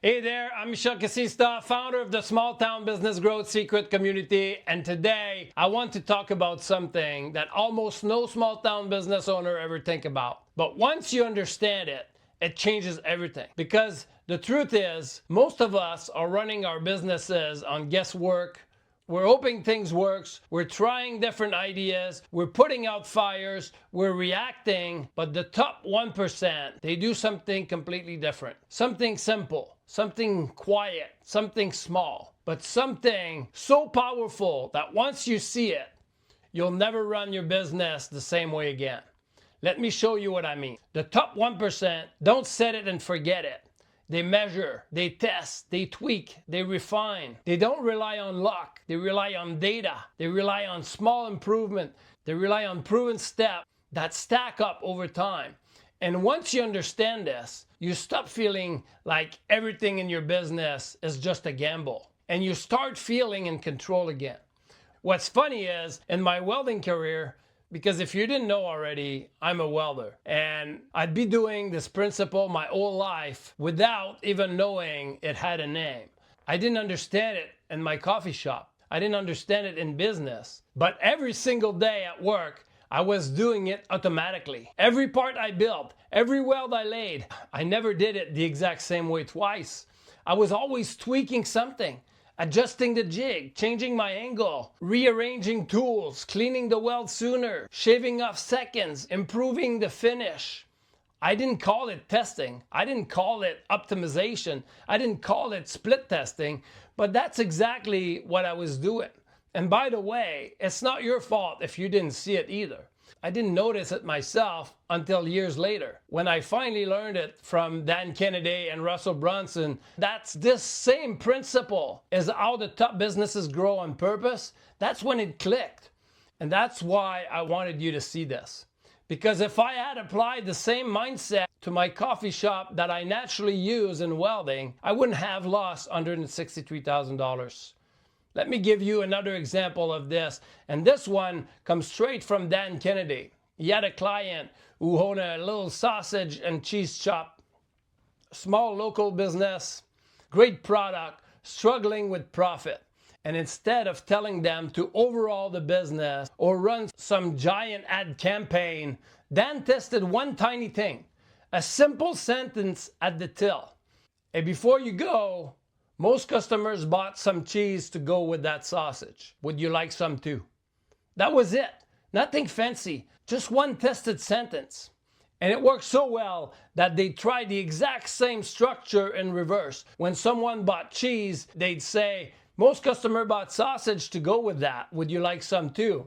Hey there, I'm Michel Casista, founder of the Small Town Business Growth Secret Community, and today I want to talk about something that almost no small town business owner ever think about. But once you understand it, it changes everything. Because the truth is, most of us are running our businesses on guesswork. We're hoping things works. We're trying different ideas. We're putting out fires. We're reacting. But the top 1%, they do something completely different. Something simple, something quiet, something small, but something so powerful that once you see it, you'll never run your business the same way again. Let me show you what I mean. The top 1% don't set it and forget it. They measure, they test, they tweak, they refine. They don't rely on luck. They rely on data. They rely on small improvement. They rely on proven steps that stack up over time. And once you understand this, you stop feeling like everything in your business is just a gamble. And you start feeling in control again. What's funny is, in my welding career, because if you didn't know already, I'm a welder. And I'd be doing this principle my whole life without even knowing it had a name. I didn't understand it in my coffee shop. I didn't understand it in business. But every single day at work, I was doing it automatically. Every part I built, every weld I laid, I never did it the exact same way twice. I was always tweaking something. Adjusting the jig, changing my angle, rearranging tools, cleaning the weld sooner, shaving off seconds, improving the finish. I didn't call it testing. I didn't call it optimization. I didn't call it split testing, but that's exactly what I was doing. And by the way, it's not your fault if you didn't see it either. I didn't notice it myself until years later, when I finally learned it from Dan Kennedy and Russell Brunson. That's this same principle is how the top businesses grow on purpose. That's when it clicked. And that's why I wanted you to see this. Because if I had applied the same mindset to my coffee shop that I naturally use in welding, I wouldn't have lost $163,000. Let me give you another example of this. And this one comes straight from Dan Kennedy. He had a client who owned a little sausage and cheese shop. Small local business, great product, struggling with profit. And instead of telling them to overhaul the business or run some giant ad campaign, Dan tested one tiny thing. A simple sentence at the till. And before you go, most customers bought some cheese to go with that sausage. Would you like some too? That was it. Nothing fancy. Just one tested sentence. And it worked so well that they tried the exact same structure in reverse. When someone bought cheese, they'd say, most customer bought sausage to go with that. Would you like some too?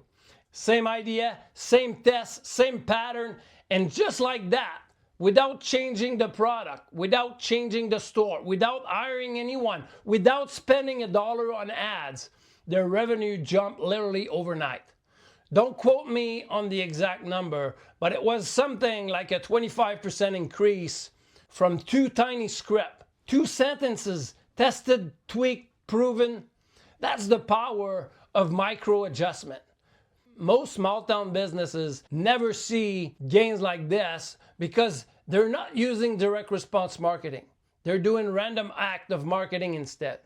Same idea, same test, same pattern. And just like that, without changing the product, without changing the store, without hiring anyone, without spending $1 on ads, their revenue jumped literally overnight. Don't quote me on the exact number, but it was something like a 25% increase from two tiny scripts, two sentences, tested, tweaked, proven. That's the power of micro adjustment. Most small town businesses never see gains like this because they're not using direct response marketing. They're doing random act of marketing instead.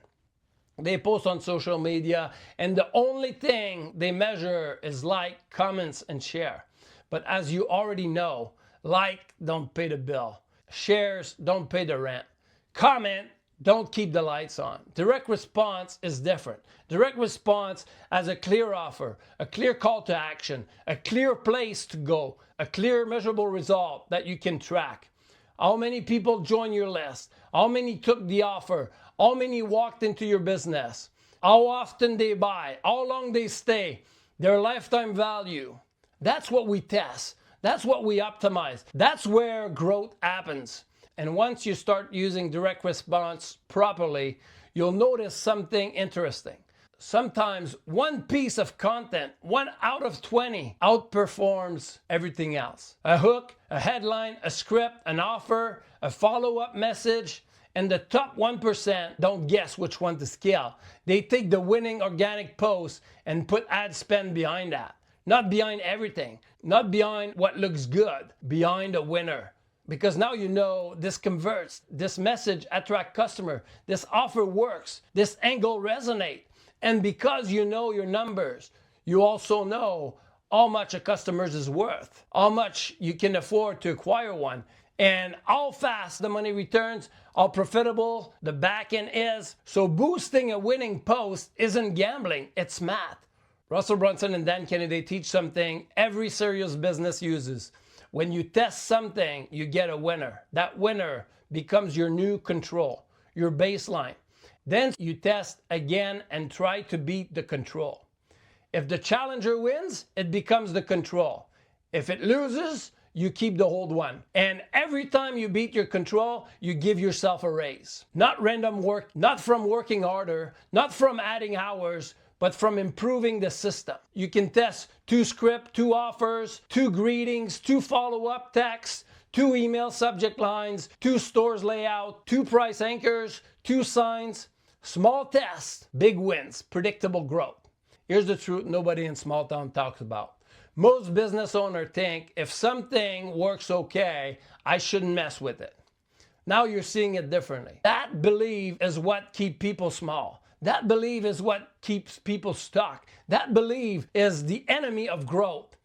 They post on social media, and the only thing they measure is like, comments, and share. But as you already know, like don't pay the bill. Shares don't pay the rent. Comment don't keep the lights on. Direct response is different. Direct response has a clear offer, a clear call to action, a clear place to go, a clear measurable result that you can track. How many people join your list? How many took the offer? How many walked into your business? How often they buy? How long they stay? Their lifetime value. That's what we test. That's what we optimize. That's where growth happens. And once you start using direct response properly, you'll notice something interesting. Sometimes one piece of content, 1 out of 20, outperforms everything else. A hook, a headline, a script, an offer, a follow-up message, and the top 1% don't guess which one to scale. They take the winning organic post and put ad spend behind that. Not behind everything, not behind what looks good, behind a winner. Because now you know this converts, this message attract customer, this offer works, this angle resonate. And because you know your numbers, you also know how much a customer is worth, how much you can afford to acquire one, and how fast the money returns, how profitable the back end is. So boosting a winning post isn't gambling, it's math. Russell Brunson and Dan Kennedy teach something every serious business uses. When you test something, you get a winner. That winner becomes your new control, your baseline. Then you test again and try to beat the control. If the challenger wins, it becomes the control. If it loses, you keep the old one. And every time you beat your control, you give yourself a raise. Not random work, not from working harder, not from adding hours, but from improving the system. You can test 2 scripts, 2 offers, 2 greetings, 2 follow-up texts, 2 email subject lines, 2 stores layout, 2 price anchors, 2 signs. Small tests, big wins, predictable growth. Here's the truth nobody in small town talks about. Most business owners think if something works okay, I shouldn't mess with it. Now you're seeing it differently. That belief is what keeps people small. That belief is what keeps people stuck. That belief is the enemy of growth.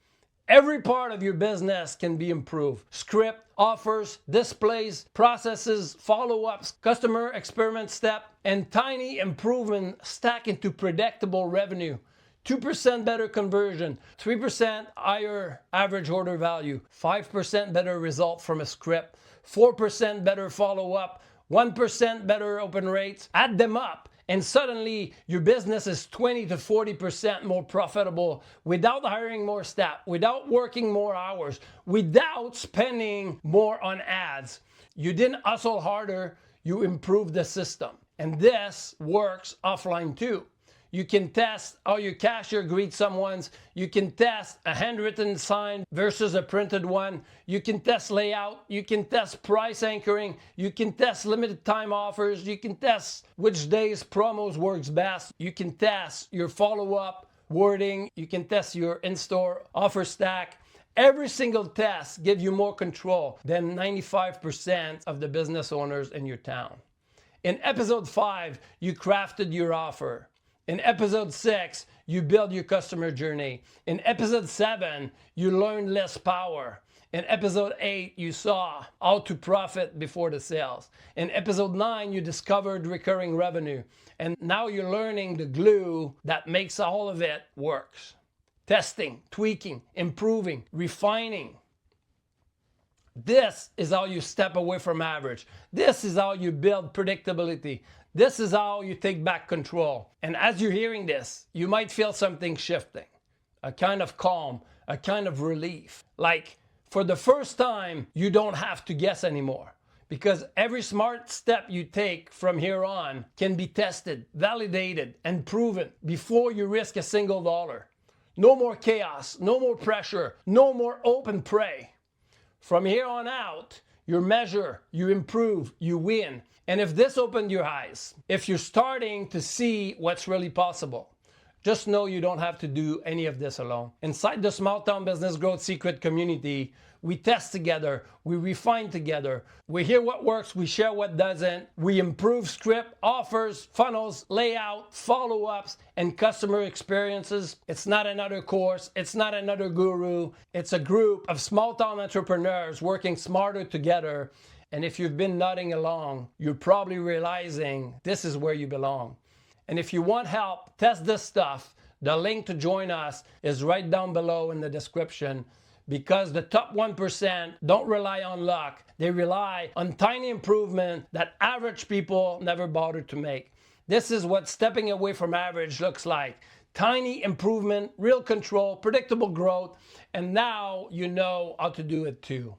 Every part of your business can be improved. Script, offers, displays, processes, follow-ups, customer experiment step, and tiny improvement stack into predictable revenue. 2% better conversion, 3% higher average order value, 5% better result from a script, 4% better follow-up, 1% better open rates. Add them up, and suddenly your business is 20 to 40% more profitable without hiring more staff, without working more hours, without spending more on ads. You didn't hustle harder, you improved the system. And this works offline too. You can test how your cashier greets someone. You can test a handwritten sign versus a printed one. You can test layout. You can test price anchoring. You can test limited time offers. You can test which days promos works best. You can test your follow-up wording. You can test your in-store offer stack. Every single test gives you more control than 95% of the business owners in your town. In episode 5, you crafted your offer. In episode 6, you build your customer journey. In episode 7, you learned less power. In episode 8, you saw how to profit before the sales. In episode 9, you discovered recurring revenue. And now you're learning the glue that makes all of it works. Testing, tweaking, improving, refining. This is how you step away from average. This is how you build predictability. This is how you take back control. And as you're hearing this, you might feel something shifting. A kind of calm, a kind of relief. Like, for the first time, you don't have to guess anymore. Because every smart step you take from here on can be tested, validated, and proven before you risk a single dollar. No more chaos, no more pressure, no more open prey. From here on out, you measure, you improve, you win. And if this opened your eyes, if you're starting to see what's really possible, just know you don't have to do any of this alone. Inside the Small Town Business Growth Secret community, we test together, we refine together, we hear what works, we share what doesn't, we improve script, offers, funnels, layout, follow-ups, and customer experiences. It's not another course, it's not another guru, it's a group of small town entrepreneurs working smarter together. And if you've been nodding along, you're probably realizing this is where you belong. And if you want help, test this stuff. The link to join us is right down below in the description, because the top 1% don't rely on luck. They rely on tiny improvement that average people never bother to make. This is what stepping away from average looks like. Tiny improvement, real control, predictable growth, and now you know how to do it too.